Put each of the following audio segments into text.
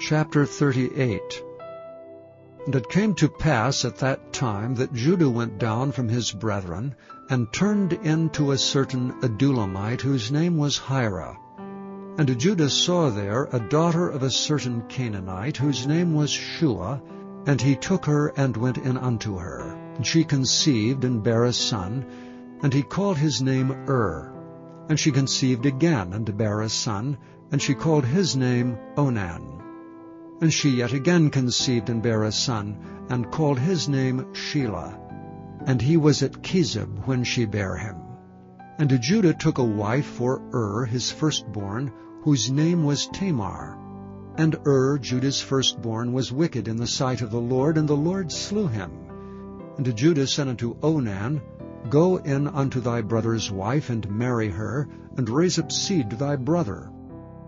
Chapter 38. And it came to pass at that time that Judah went down from his brethren, and turned into a certain Adulamite, whose name was Hira. And Judah saw there a daughter of a certain Canaanite, whose name was Shelah, and he took her and went in unto her. And she conceived and bare a son, and he called his name And she conceived again and bare a son, and she called his name Onan. And she yet again conceived and bare a son, and called his name Shelah. And he was at Kezib when she bare him. And Judah took a wife for his firstborn, whose name was Tamar. And Judah's firstborn, was wicked in the sight of the Lord, and the Lord slew him. And Judah said unto Onan, Go in unto thy brother's wife, and marry her, and raise up seed to thy brother.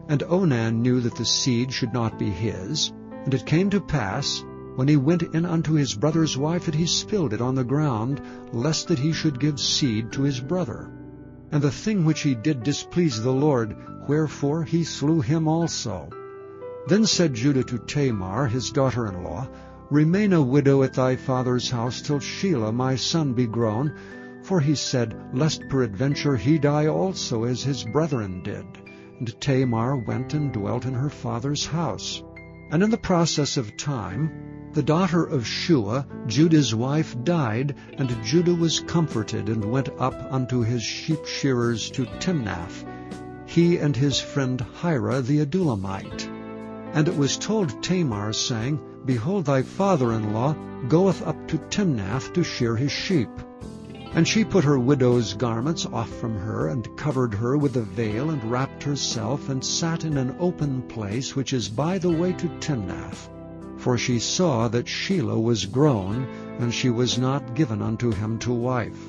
And Onan knew that the seed should not be his. And it came to pass, when he went in unto his brother's wife, that he spilled it on the ground, lest that he should give seed to his brother. And the thing which he did displeased the Lord, wherefore he slew him also. Then said Judah to Tamar, his daughter-in-law, Remain a widow at thy father's house till Shelah my son be grown. For he said, Lest peradventure he die also, as his brethren did. And Tamar went and dwelt in her father's house. And in the process of time, the daughter of Shua, Judah's wife, died, and Judah was comforted, and went up unto his sheep shearers to Timnath, he and his friend Hira the Adulamite. And it was told Tamar, saying, Behold, thy father-in-law goeth up to Timnath to shear his sheep. And she put her widow's garments off from her, and covered her with a veil, and wrapped herself, and sat in an open place which is by the way to Timnath. For she saw that Shelah was grown, and she was not given unto him to wife.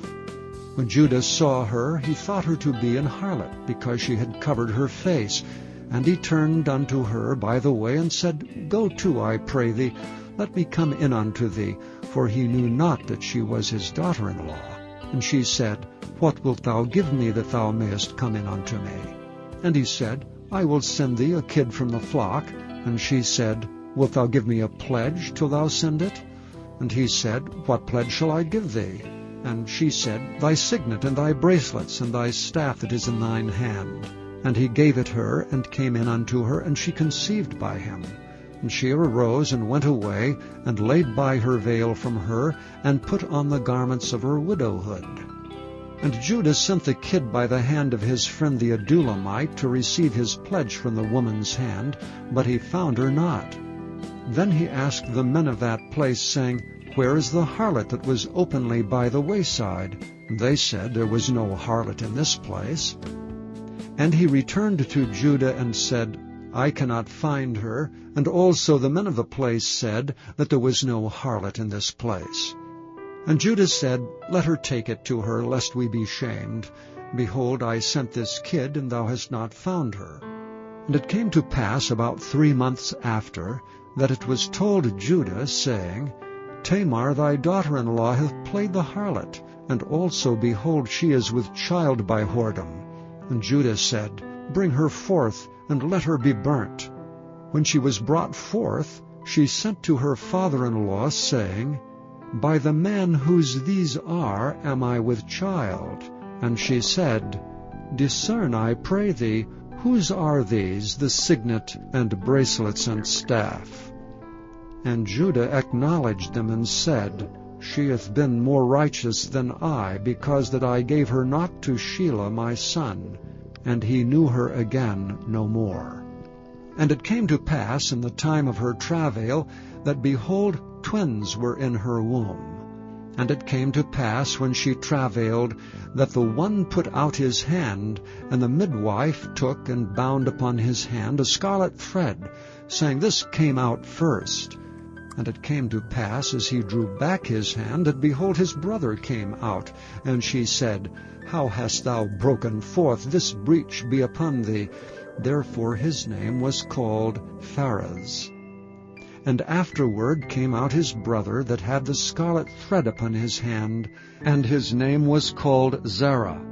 When Judah saw her, he thought her to be an harlot, because she had covered her face. And he turned unto her by the way, and said, Go to, I pray thee, let me come in unto thee. For he knew not that she was his daughter-in-law. And she said, What wilt thou give me that thou mayest come in unto me? And he said, I will send thee a kid from the flock. And she said, Wilt thou give me a pledge till thou send it? And he said, What pledge shall I give thee? And she said, Thy signet, and thy bracelets, and thy staff that is in thine hand. And he gave it her, and came in unto her, and she conceived by him. And she arose and went away, and laid by her veil from her, and put on the garments of her widowhood. And Judah sent the kid by the hand of his friend the Adulamite to receive his pledge from the woman's hand, but he found her not. Then he asked the men of that place, saying, Where is the harlot that was openly by the wayside? And they said, There was no harlot in this place. And he returned to Judah and said, I cannot find her. And also the men of the place said that there was no harlot in this place. And Judah said, Let her take it to her, lest we be shamed. Behold, I sent this kid, and thou hast not found her. And it came to pass about 3 months after, that it was told Judah, saying, Tamar thy daughter-in-law hath played the harlot, and also, behold, she is with child by whoredom. And Judah said, Bring her forth, and let her be burnt. When she was brought forth, she sent to her father-in-law, saying, By the man whose these are am I with child. And she said, Discern, I pray thee, whose are these, the signet, and bracelets, and staff? And Judah acknowledged them, and said, She hath been more righteous than I, because that I gave her not to Shelah my son. And he knew her again no more. And it came to pass in the time of her travail, that, behold, twins were in her womb. And it came to pass, when she travailed, that the one put out his hand, and the midwife took and bound upon his hand a scarlet thread, saying, This came out first. And it came to pass, as he drew back his hand, that, behold, his brother came out. And she said, How hast thou broken forth? This breach be upon thee. Therefore his name was called Pharez. And afterward came out his brother that had the scarlet thread upon his hand, and his name was called Zerah.